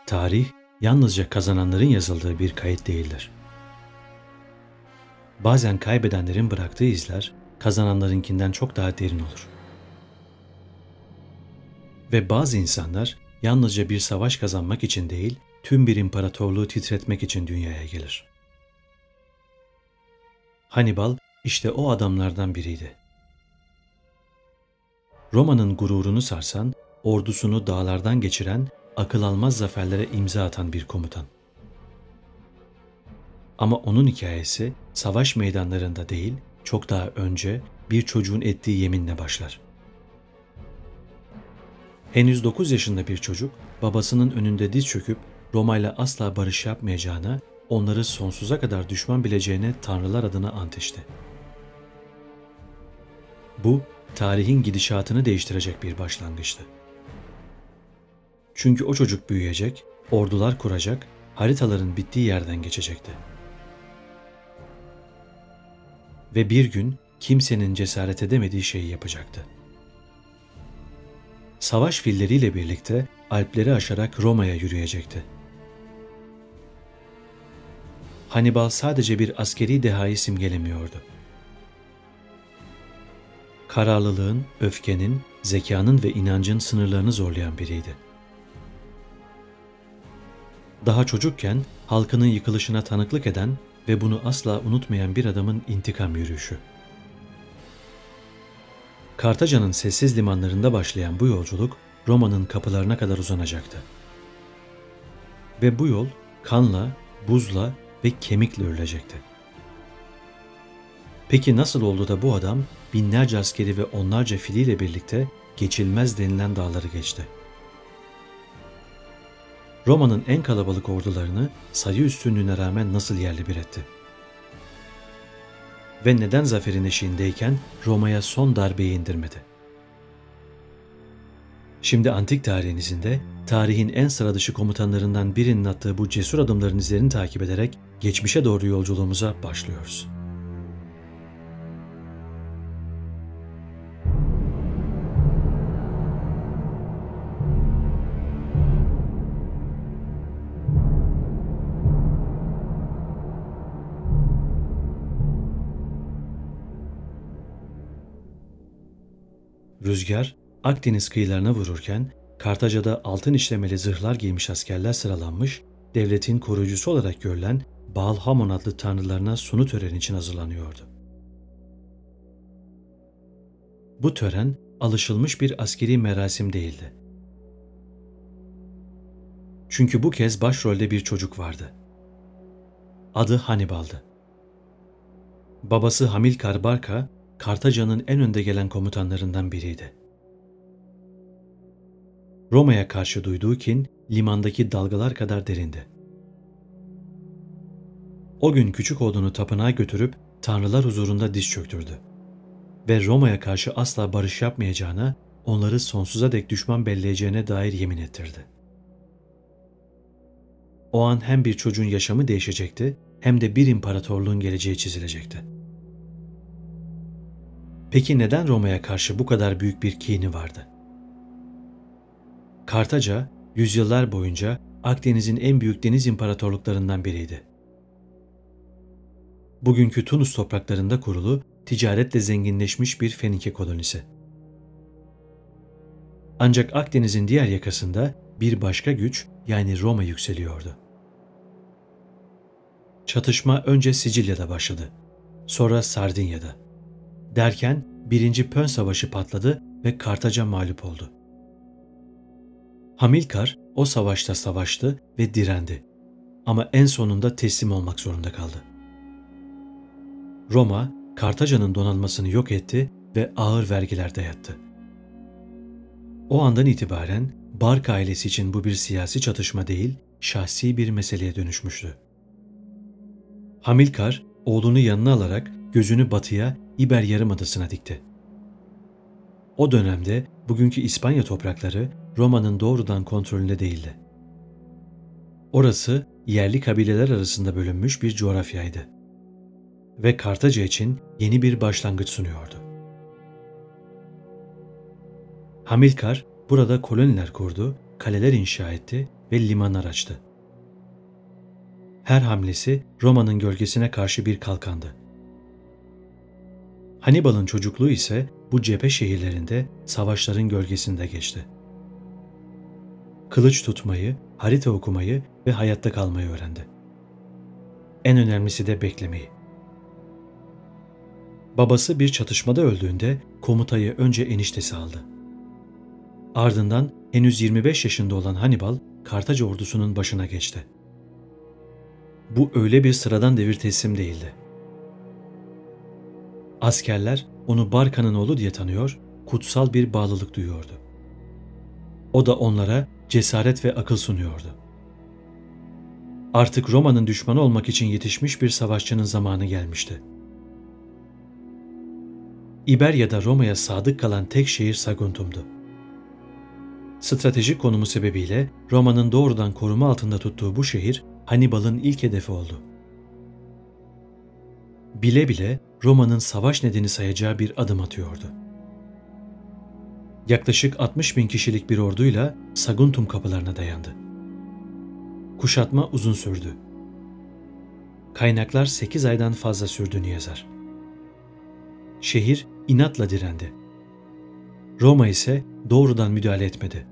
Tarih, yalnızca kazananların yazıldığı bir kayıt değildir. Bazen kaybedenlerin bıraktığı izler, kazananlarınkinden çok daha derin olur. Ve bazı insanlar, yalnızca bir savaş kazanmak için değil, tüm bir imparatorluğu titretmek için dünyaya gelir. Hannibal, işte o adamlardan biriydi. Roma'nın gururunu sarsan, ordusunu dağlardan geçiren, akıl almaz zaferlere imza atan bir komutan. Ama onun hikayesi savaş meydanlarında değil, çok daha önce bir çocuğun ettiği yeminle başlar. Henüz 9 yaşında bir çocuk, babasının önünde diz çöküp Roma'yla asla barış yapmayacağına, onları sonsuza kadar düşman bileceğine tanrılar adına ant içti. Bu, tarihin gidişatını değiştirecek bir başlangıçtı. Çünkü o çocuk büyüyecek, ordular kuracak, haritaların bittiği yerden geçecekti. Ve bir gün kimsenin cesaret edemediği şeyi yapacaktı. Savaş filleriyle birlikte Alpleri aşarak Roma'ya yürüyecekti. Hannibal sadece bir askeri dehayı simgelemiyordu. Kararlılığın, öfkenin, zekanın ve inancın sınırlarını zorlayan biriydi. Daha çocukken halkının yıkılışına tanıklık eden ve bunu asla unutmayan bir adamın intikam yürüyüşü. Kartaca'nın sessiz limanlarında başlayan bu yolculuk Roma'nın kapılarına kadar uzanacaktı. Ve bu yol kanla, buzla ve kemikle örülecekti. Peki nasıl oldu da bu adam binlerce askeri ve onlarca filiyle birlikte geçilmez denilen dağları geçti? Roma'nın en kalabalık ordularını sayı üstünlüğüne rağmen nasıl yerle bir etti? Ve neden zaferin eşiğindeyken Roma'ya son darbeyi indirmedi? Şimdi antik tarihinizin de tarihin en sıradışı komutanlarından birinin attığı bu cesur adımların izlerini takip ederek geçmişe doğru yolculuğumuza başlıyoruz. Rüzgar Akdeniz kıyılarına vururken Kartaca'da altın işlemeli zırhlar giymiş askerler sıralanmış, devletin koruyucusu olarak görülen Baal Hamon adlı tanrılarına sunu töreni için hazırlanıyordu. Bu tören alışılmış bir askeri merasim değildi. Çünkü bu kez başrolde bir çocuk vardı. Adı Hannibal'dı. Babası Hamilkar Barca, Kartaca'nın en önde gelen komutanlarından biriydi. Roma'ya karşı duyduğu kin limandaki dalgalar kadar derindi. O gün küçük oğlunu tapınağa götürüp tanrılar huzurunda diz çöktürdü. Ve Roma'ya karşı asla barış yapmayacağına, onları sonsuza dek düşman belleyeceğine dair yemin ettirdi. O an hem bir çocuğun yaşamı değişecekti, hem de bir imparatorluğun geleceği çizilecekti. Peki neden Roma'ya karşı bu kadar büyük bir kini vardı? Kartaca, yüzyıllar boyunca Akdeniz'in en büyük deniz imparatorluklarından biriydi. Bugünkü Tunus topraklarında kurulu, ticaretle zenginleşmiş bir Fenike kolonisi. Ancak Akdeniz'in diğer yakasında bir başka güç, yani Roma yükseliyordu. Çatışma önce Sicilya'da başladı, sonra Sardinya'da. Derken 1. Pön Savaşı patladı ve Kartaca mağlup oldu. Hamilkar o savaşta savaştı ve direndi. Ama en sonunda teslim olmak zorunda kaldı. Roma, Kartaca'nın donanmasını yok etti ve ağır vergiler dayattı. O andan itibaren Barca ailesi için bu bir siyasi çatışma değil, şahsi bir meseleye dönüşmüştü. Hamilkar, oğlunu yanına alarak gözünü batıya, İber Yarımadası'na dikti. O dönemde bugünkü İspanya toprakları Roma'nın doğrudan kontrolünde değildi. Orası yerli kabileler arasında bölünmüş bir coğrafyaydı. Ve Kartaca için yeni bir başlangıç sunuyordu. Hamilkar burada koloniler kurdu kaleler inşa etti ve limanlar açtı. Her hamlesi Roma'nın gölgesine karşı bir kalkandı. Hannibal'ın çocukluğu ise bu cephe şehirlerinde savaşların gölgesinde geçti. Kılıç tutmayı, harita okumayı ve hayatta kalmayı öğrendi. En önemlisi de beklemeyi. Babası bir çatışmada öldüğünde komutayı önce eniştesi aldı. Ardından henüz 25 yaşında olan Hannibal, Kartaca ordusunun başına geçti. Bu öyle bir sıradan devir teslim değildi. Askerler onu Barka'nın oğlu diye tanıyor, kutsal bir bağlılık duyuyordu. O da onlara cesaret ve akıl sunuyordu. Artık Roma'nın düşmanı olmak için yetişmiş bir savaşçının zamanı gelmişti. İberya'da Roma'ya sadık kalan tek şehir Saguntum'du. Stratejik konumu sebebiyle Roma'nın doğrudan koruma altında tuttuğu bu şehir Hannibal'ın ilk hedefi oldu. Bile bile Roma'nın savaş nedeni sayacağı bir adım atıyordu. Yaklaşık 60 bin kişilik bir orduyla Saguntum kapılarına dayandı. Kuşatma uzun sürdü. Kaynaklar 8 aydan fazla sürdüğünü yazar. Şehir inatla direndi. Roma ise doğrudan müdahale etmedi.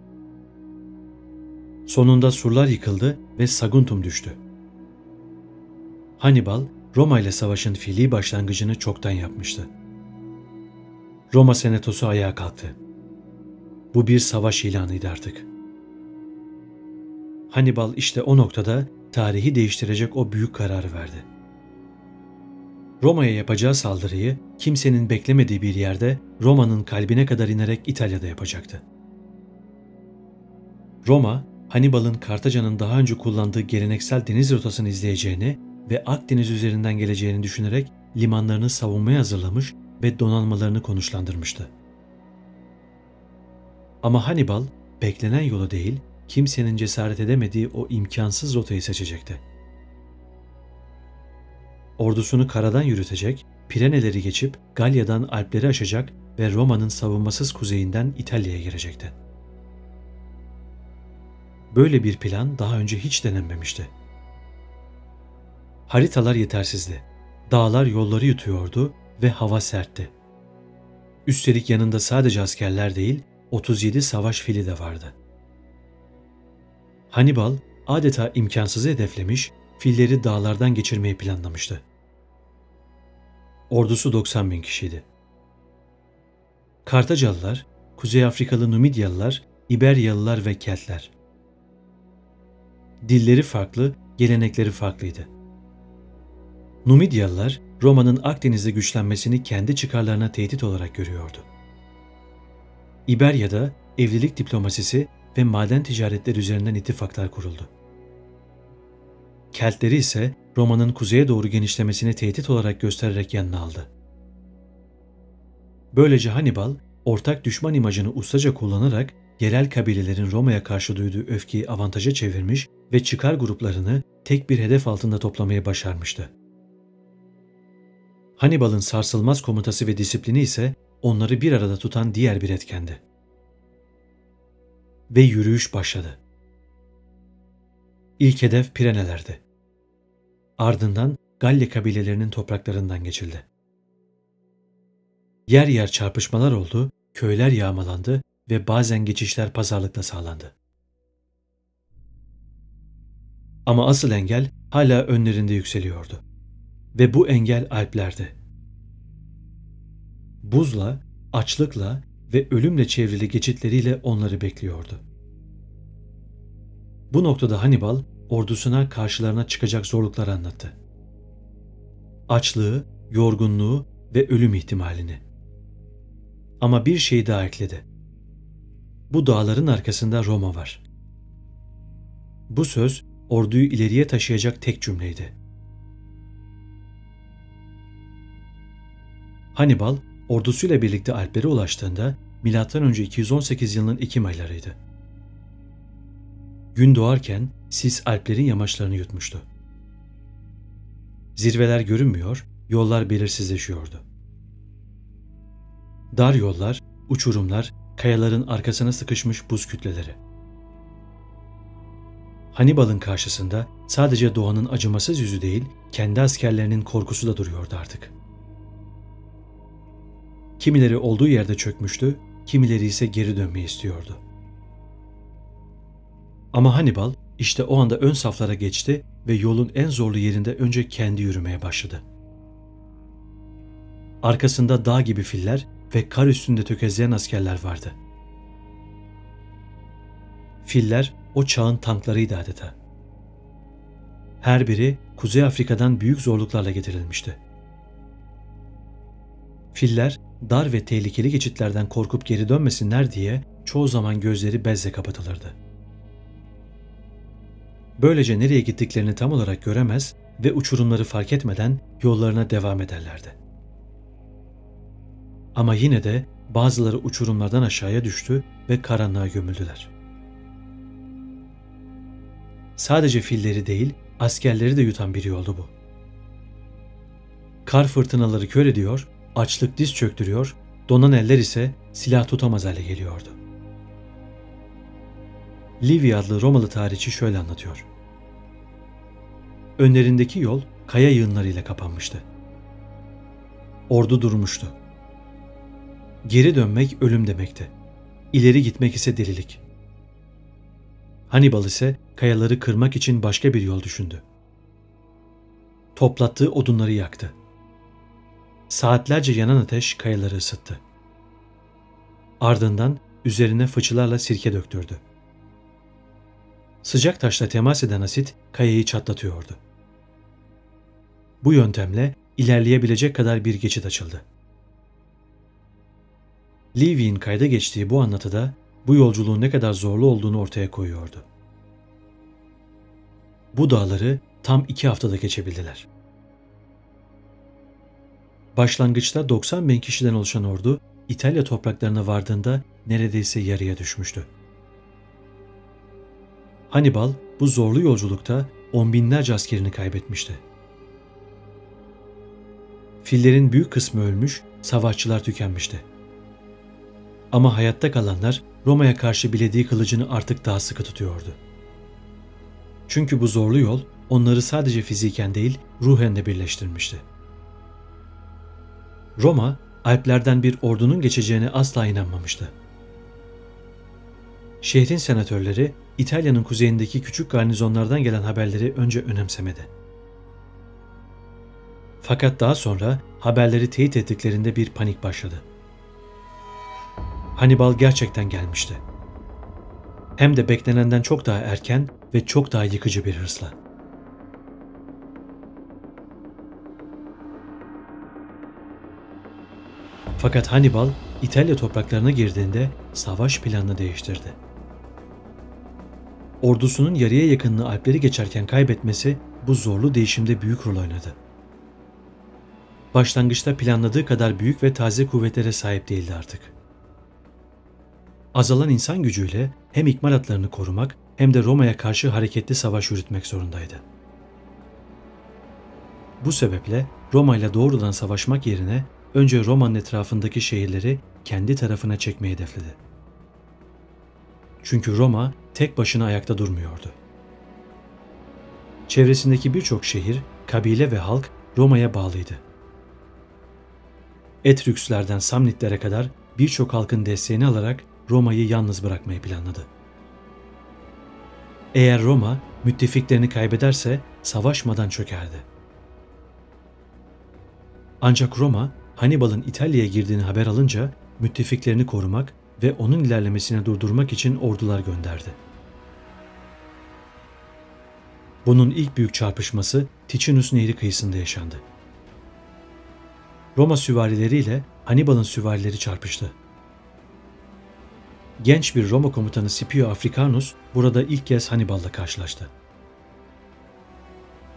Sonunda surlar yıkıldı ve Saguntum düştü. Hannibal, Roma ile savaşın fiili başlangıcını çoktan yapmıştı. Roma senatosu ayağa kalktı. Bu bir savaş ilanıydı artık. Hannibal işte o noktada tarihi değiştirecek o büyük kararı verdi. Roma'ya yapacağı saldırıyı kimsenin beklemediği bir yerde Roma'nın kalbine kadar inerek İtalya'da yapacaktı. Roma, Hannibal'ın Kartaca'nın daha önce kullandığı geleneksel deniz rotasını izleyeceğini ve Akdeniz üzerinden geleceğini düşünerek limanlarını savunmaya hazırlamış ve donanmalarını konuşlandırmıştı. Ama Hannibal, beklenen yolu değil, kimsenin cesaret edemediği o imkansız rotayı seçecekti. Ordusunu karadan yürütecek, Pireneleri geçip Galya'dan Alpleri aşacak ve Roma'nın savunmasız kuzeyinden İtalya'ya girecekti. Böyle bir plan daha önce hiç denenmemişti. Haritalar yetersizdi. Dağlar yolları yutuyordu ve hava sertti. Üstelik yanında sadece askerler değil, 37 savaş fili de vardı. Hannibal adeta imkansızı hedeflemiş, filleri dağlardan geçirmeyi planlamıştı. Ordusu 90 bin kişiydi. Kartacalılar, Kuzey Afrikalı Numidyalılar, İberyalılar ve Keltler. Dilleri farklı, gelenekleri farklıydı. Numidyalılar, Roma'nın Akdeniz'de güçlenmesini kendi çıkarlarına tehdit olarak görüyordu. İberya'da evlilik diplomasisi ve maden ticaretleri üzerinden ittifaklar kuruldu. Keltleri ise Roma'nın kuzeye doğru genişlemesini tehdit olarak göstererek yanına aldı. Böylece Hannibal, ortak düşman imajını ustaca kullanarak yerel kabilelerin Roma'ya karşı duyduğu öfkeyi avantaja çevirmiş ve çıkar gruplarını tek bir hedef altında toplamayı başarmıştı. Hannibal'ın sarsılmaz komutası ve disiplini ise onları bir arada tutan diğer bir etkendi. Ve yürüyüş başladı. İlk hedef Pireneler'di. Ardından Galya kabilelerinin topraklarından geçildi. Yer yer çarpışmalar oldu, köyler yağmalandı ve bazen geçişler pazarlıkla sağlandı. Ama asıl engel hala önlerinde yükseliyordu. Ve bu engel Alplerdi. Buzla, açlıkla ve ölümle çevrili geçitleriyle onları bekliyordu. Bu noktada Hannibal ordusuna karşılarına çıkacak zorlukları anlattı. Açlığı, yorgunluğu ve ölüm ihtimalini. Ama bir şey daha ekledi. Bu dağların arkasında Roma var. Bu söz orduyu ileriye taşıyacak tek cümleydi. Hannibal ordusuyla birlikte Alplere ulaştığında M.Ö. 218 yılının Ekim aylarıydı. Gün doğarken sis Alplerin yamaçlarını yutmuştu. Zirveler görünmüyor, yollar belirsizleşiyordu. Dar yollar, uçurumlar, kayaların arkasına sıkışmış buz kütleleri. Hannibal'ın karşısında sadece doğanın acımasız yüzü değil, kendi askerlerinin korkusu da duruyordu artık. Kimileri olduğu yerde çökmüştü, kimileri ise geri dönmeyi istiyordu. Ama Hannibal işte o anda ön saflara geçti ve yolun en zorlu yerinde önce kendi yürümeye başladı. Arkasında dağ gibi filler ve kar üstünde tökezleyen askerler vardı. Filler o çağın tanklarıydı adeta. Her biri Kuzey Afrika'dan büyük zorluklarla getirilmişti. Filler dar ve tehlikeli geçitlerden korkup geri dönmesinler diye çoğu zaman gözleri bezle kapatılırdı. Böylece nereye gittiklerini tam olarak göremez ve uçurumları fark etmeden yollarına devam ederlerdi. Ama yine de bazıları uçurumlardan aşağıya düştü ve karanlığa gömüldüler. Sadece filleri değil, askerleri de yutan bir yoldu bu. Kar fırtınaları kör ediyor, açlık diz çöktürüyor, donan eller ise silah tutamaz hale geliyordu. Livy adlı Romalı tarihçi şöyle anlatıyor. Önlerindeki yol kaya yığınlarıyla kapanmıştı. Ordu durmuştu. Geri dönmek ölüm demekti. İleri gitmek ise delilik. Hannibal ise kayaları kırmak için başka bir yol düşündü. Toplattığı odunları yaktı. Saatlerce yanan ateş kayaları ısıttı. Ardından üzerine fıçılarla sirke döktürdü. Sıcak taşla temas eden asit kayayı çatlatıyordu. Bu yöntemle ilerleyebilecek kadar bir geçit açıldı. Livy'in kayda geçtiği bu anlatıda bu yolculuğun ne kadar zorlu olduğunu ortaya koyuyordu. Bu dağları tam 2 haftada geçebildiler. Başlangıçta 90.000 kişiden oluşan ordu İtalya topraklarına vardığında neredeyse yarıya düşmüştü. Hannibal bu zorlu yolculukta on binlerce askerini kaybetmişti. Fillerin büyük kısmı ölmüş, savaşçılar tükenmişti. Ama hayatta kalanlar Roma'ya karşı bilediği kılıcını artık daha sıkı tutuyordu. Çünkü bu zorlu yol onları sadece fiziken değil, ruhen de birleştirmişti. Roma, Alplerden bir ordunun geçeceğine asla inanmamıştı. Şehrin senatörleri, İtalya'nın kuzeyindeki küçük garnizonlardan gelen haberleri önce önemsemedi. Fakat daha sonra haberleri teyit ettiklerinde bir panik başladı. Hannibal gerçekten gelmişti. Hem de beklenenden çok daha erken ve çok daha yıkıcı bir hırsla. Fakat Hannibal İtalya topraklarına girdiğinde savaş planını değiştirdi. Ordusunun yarıya yakınını Alpleri geçerken kaybetmesi bu zorlu değişimde büyük rol oynadı. Başlangıçta planladığı kadar büyük ve taze kuvvetlere sahip değildi artık. Azalan insan gücüyle hem ikmal hatlarını korumak hem de Roma'ya karşı hareketli savaş yürütmek zorundaydı. Bu sebeple Roma ile doğrudan savaşmak yerine önce Roma'nın etrafındaki şehirleri kendi tarafına çekmeyi hedefledi. Çünkü Roma tek başına ayakta durmuyordu. Çevresindeki birçok şehir, kabile ve halk Roma'ya bağlıydı. Etrükslerden Samnitlere kadar birçok halkın desteğini alarak Roma'yı yalnız bırakmayı planladı. Eğer Roma müttefiklerini kaybederse savaşmadan çökerdi. Ancak Roma, Hannibal'ın İtalya'ya girdiğini haber alınca müttefiklerini korumak ve onun ilerlemesini durdurmak için ordular gönderdi. Bunun ilk büyük çarpışması Ticinus Nehri kıyısında yaşandı. Roma süvarileriyle Hannibal'ın süvarileri çarpıştı. Genç bir Roma komutanı Scipio Africanus burada ilk kez Hannibal'la karşılaştı.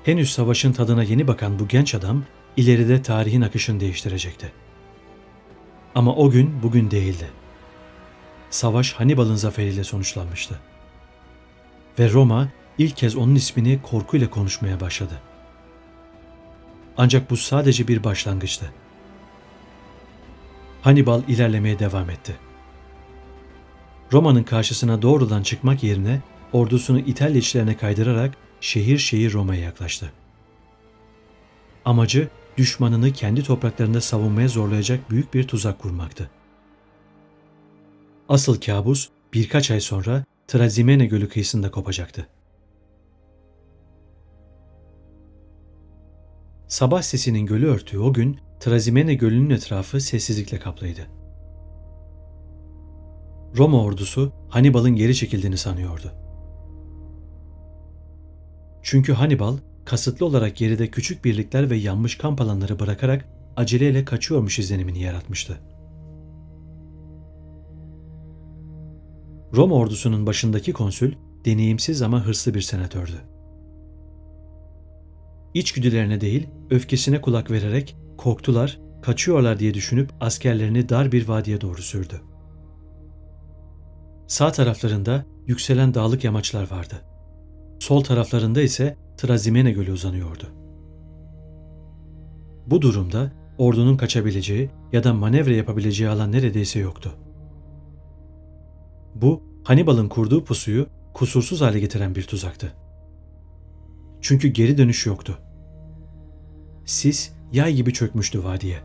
Henüz savaşın tadına yeni bakan bu genç adam ileride tarihin akışını değiştirecekti. Ama o gün bugün değildi. Savaş Hannibal'ın zaferiyle sonuçlanmıştı. Ve Roma ilk kez onun ismini korkuyla konuşmaya başladı. Ancak bu sadece bir başlangıçtı. Hannibal ilerlemeye devam etti. Roma'nın karşısına doğrudan çıkmak yerine ordusunu İtalya içlerine kaydırarak şehir şehir Roma'ya yaklaştı. Amacı düşmanını kendi topraklarında savunmaya zorlayacak büyük bir tuzak kurmaktı. Asıl kabus birkaç ay sonra Trasimene Gölü kıyısında kopacaktı. Sabah sesinin gölü örttüğü o gün Trasimene Gölü'nün etrafı sessizlikle kaplıydı. Roma ordusu Hannibal'ın geri çekildiğini sanıyordu. Çünkü Hannibal kasıtlı olarak geride küçük birlikler ve yanmış kamp alanları bırakarak aceleyle kaçıyormuş izlenimini yaratmıştı. Roma ordusunun başındaki konsül deneyimsiz ama hırslı bir senatördü. İçgüdülerine değil, öfkesine kulak vererek korktular, kaçıyorlar diye düşünüp askerlerini dar bir vadiye doğru sürdü. Sağ taraflarında yükselen dağlık yamaçlar vardı. Sol taraflarında ise Trasimene Gölü uzanıyordu. Bu durumda ordunun kaçabileceği ya da manevra yapabileceği alan neredeyse yoktu. Bu, Hannibal'ın kurduğu pusuyu kusursuz hale getiren bir tuzaktı. Çünkü geri dönüş yoktu. Sis yay gibi çökmüştü vadiye.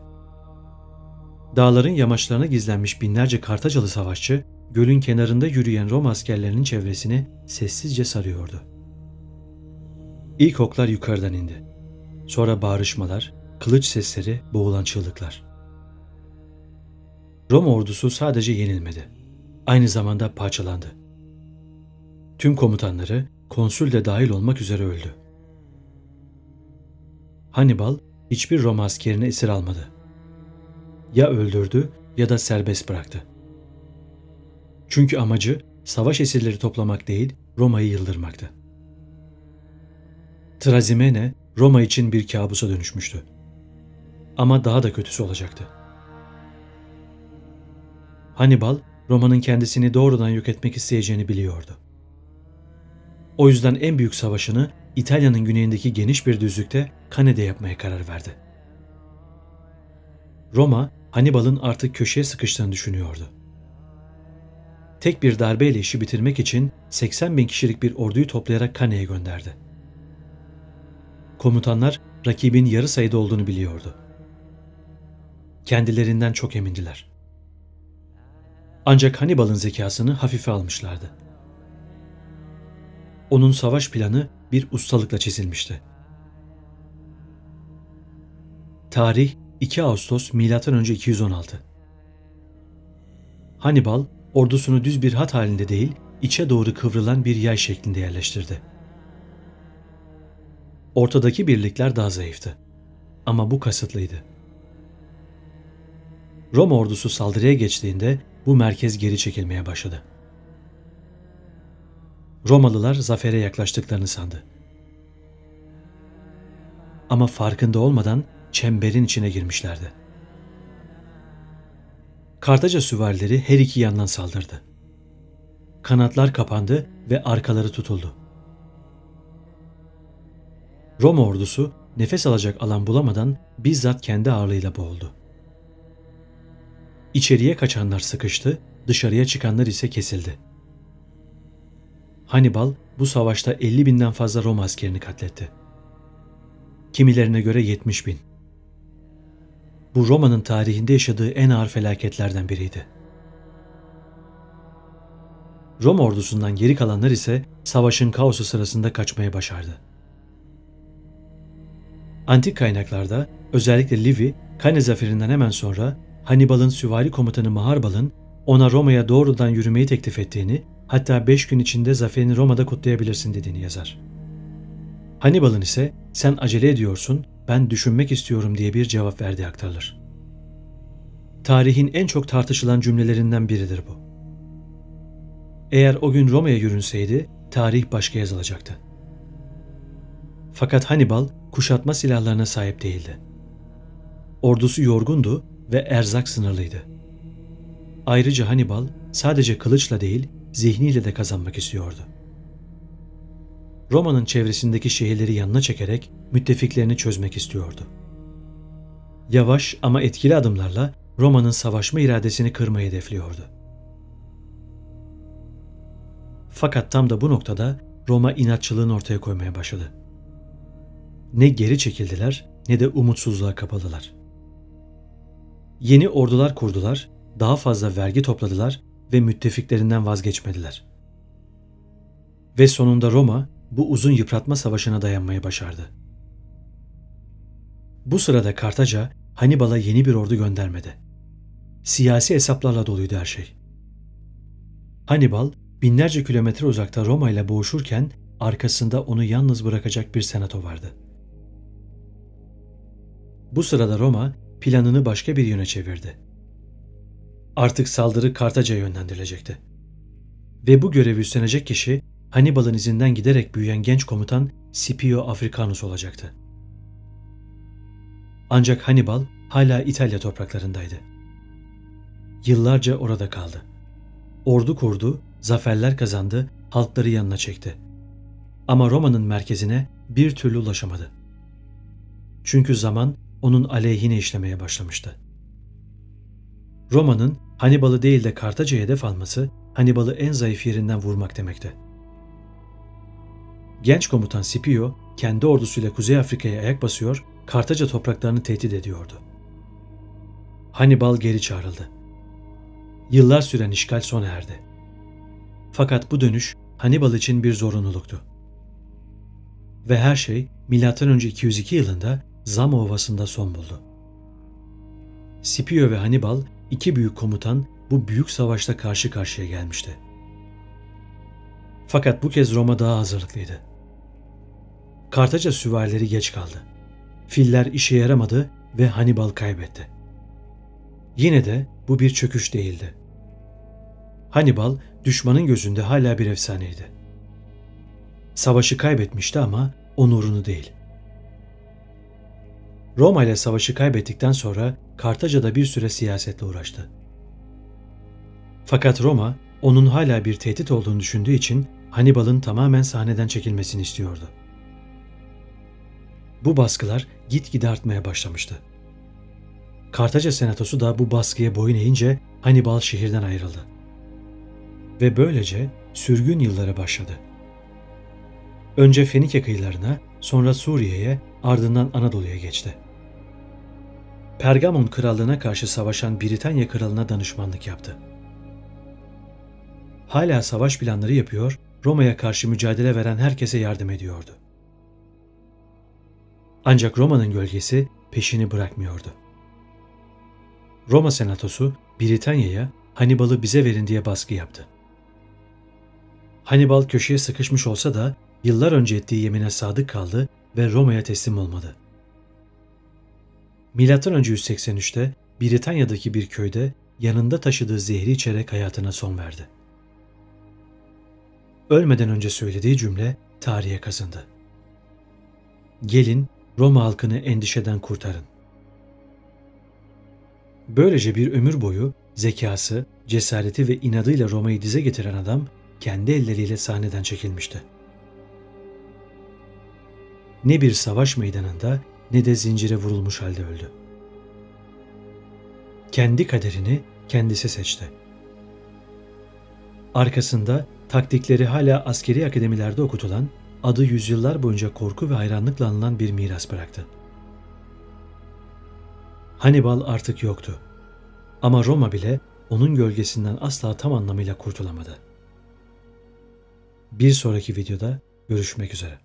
Dağların yamaçlarına gizlenmiş binlerce Kartacalı savaşçı, gölün kenarında yürüyen Roma askerlerinin çevresini sessizce sarıyordu. İlk oklar yukarıdan indi. Sonra bağrışmalar, kılıç sesleri, boğulan çığlıklar. Roma ordusu sadece yenilmedi. Aynı zamanda parçalandı. Tüm komutanları, konsül de dahil olmak üzere öldü. Hannibal hiçbir Roma askerini esir almadı. Ya öldürdü ya da serbest bıraktı. Çünkü amacı savaş esirleri toplamak değil, Roma'yı yıldırmaktı. Trasimene, Roma için bir kabusa dönüşmüştü. Ama daha da kötüsü olacaktı. Hannibal, Roma'nın kendisini doğrudan yok etmek isteyeceğini biliyordu. O yüzden en büyük savaşını İtalya'nın güneyindeki geniş bir düzlükte Canne'de yapmaya karar verdi. Roma, Hannibal'ın artık köşeye sıkıştığını düşünüyordu. Tek bir darbeyle işi bitirmek için 80.000 kişilik bir orduyu toplayarak Canne'ye gönderdi. Komutanlar rakibin yarı sayıda olduğunu biliyordu. Kendilerinden çok emindiler. Ancak Hannibal'ın zekasını hafife almışlardı. Onun savaş planı bir ustalıkla çizilmişti. Tarih 2 Ağustos M.Ö. 216. Hannibal ordusunu düz bir hat halinde değil, içe doğru kıvrılan bir yay şeklinde yerleştirdi. Ortadaki birlikler daha zayıftı. Ama bu kasıtlıydı. Roma ordusu saldırıya geçtiğinde bu merkez geri çekilmeye başladı. Romalılar zafere yaklaştıklarını sandı. Ama farkında olmadan çemberin içine girmişlerdi. Kartaca süvarileri her iki yandan saldırdı. Kanatlar kapandı ve arkaları tutuldu. Roma ordusu nefes alacak alan bulamadan bizzat kendi ağırlığıyla boğuldu. İçeriye kaçanlar sıkıştı, dışarıya çıkanlar ise kesildi. Hannibal bu savaşta 50.000'den fazla Roma askerini katletti. Kimilerine göre 70.000. Bu Roma'nın tarihinde yaşadığı en ağır felaketlerden biriydi. Roma ordusundan geri kalanlar ise savaşın kaosu sırasında kaçmayı başardı. Antik kaynaklarda özellikle Livy, Cannae zaferinden hemen sonra Hannibal'ın süvari komutanı Maharbal'ın ona Roma'ya doğrudan yürümeyi teklif ettiğini, hatta 5 gün içinde zaferini Roma'da kutlayabilirsin dediğini yazar. Hannibal'ın ise sen acele ediyorsun, ben düşünmek istiyorum diye bir cevap verdiği aktarılır. Tarihin en çok tartışılan cümlelerinden biridir bu. Eğer o gün Roma'ya yürünseydi tarih başka yazılacaktı. Fakat Hannibal kuşatma silahlarına sahip değildi. Ordusu yorgundu ve erzak sınırlıydı. Ayrıca Hannibal sadece kılıçla değil, zihniyle de kazanmak istiyordu. Roma'nın çevresindeki şehirleri yanına çekerek müttefiklerini çözmek istiyordu. Yavaş ama etkili adımlarla Roma'nın savaşma iradesini kırmayı hedefliyordu. Fakat tam da bu noktada Roma inatçılığını ortaya koymaya başladı. Ne geri çekildiler ne de umutsuzluğa kapıldılar. Yeni ordular kurdular, daha fazla vergi topladılar ve müttefiklerinden vazgeçmediler. Ve sonunda Roma bu uzun yıpratma savaşına dayanmayı başardı. Bu sırada Kartaca Hannibal'a yeni bir ordu göndermedi. Siyasi hesaplarla doluydu her şey. Hannibal binlerce kilometre uzakta Roma ile boğuşurken arkasında onu yalnız bırakacak bir senato vardı. Bu sırada Roma planını başka bir yöne çevirdi. Artık saldırı Kartaca'ya yönlendirilecekti. Ve bu görevi üstlenecek kişi Hannibal'ın izinden giderek büyüyen genç komutan Scipio Africanus olacaktı. Ancak Hannibal hala İtalya topraklarındaydı. Yıllarca orada kaldı. Ordu kurdu, zaferler kazandı, halkları yanına çekti. Ama Roma'nın merkezine bir türlü ulaşamadı. Çünkü zaman onun aleyhine işlemeye başlamıştı. Roma'nın Hannibal'ı değil de Kartaca'ya hedef alması, Hannibal'ı en zayıf yerinden vurmak demekti. Genç komutan Scipio, kendi ordusuyla Kuzey Afrika'ya ayak basıyor, Kartaca topraklarını tehdit ediyordu. Hannibal geri çağrıldı. Yıllar süren işgal sona erdi. Fakat bu dönüş Hannibal için bir zorunluluktu. Ve her şey M.Ö. 202 yılında Zama Ovası'nda son buldu. Scipio ve Hannibal, iki büyük komutan bu büyük savaşta karşı karşıya gelmişti. Fakat bu kez Roma daha hazırlıklıydı. Kartaca süvarileri geç kaldı. Filler işe yaramadı ve Hannibal kaybetti. Yine de bu bir çöküş değildi. Hannibal düşmanın gözünde hala bir efsaneydi. Savaşı kaybetmişti ama onurunu değil. Roma ile savaşı kaybettikten sonra Kartaca'da bir süre siyasetle uğraştı. Fakat Roma onun hala bir tehdit olduğunu düşündüğü için Hannibal'ın tamamen sahneden çekilmesini istiyordu. Bu baskılar gitgide artmaya başlamıştı. Kartaca senatosu da bu baskıya boyun eğince Hannibal şehirden ayrıldı. Ve böylece sürgün yılları başladı. Önce Fenike kıyılarına, sonra Suriye'ye, ardından Anadolu'ya geçti. Pergamon krallığına karşı savaşan Britanya kralına danışmanlık yaptı. Hala savaş planları yapıyor, Roma'ya karşı mücadele veren herkese yardım ediyordu. Ancak Roma'nın gölgesi peşini bırakmıyordu. Roma senatosu Britanya'ya Hannibal'ı bize verin diye baskı yaptı. Hannibal köşeye sıkışmış olsa da yıllar önce ettiği yemine sadık kaldı ve Roma'ya teslim olmadı. M.Ö. 183'te Britanya'daki bir köyde yanında taşıdığı zehri içerek hayatına son verdi. Ölmeden önce söylediği cümle tarihe kazındı. Gelin Roma halkını endişeden kurtarın. Böylece bir ömür boyu zekası, cesareti ve inadıyla Roma'yı dize getiren adam kendi elleriyle sahneden çekilmişti. Ne bir savaş meydanında ne de zincire vurulmuş halde öldü. Kendi kaderini kendisi seçti. Arkasında taktikleri hala askeri akademilerde okutulan, adı yüzyıllar boyunca korku ve hayranlıkla anılan bir miras bıraktı. Hannibal artık yoktu. Ama Roma bile onun gölgesinden asla tam anlamıyla kurtulamadı. Bir sonraki videoda görüşmek üzere.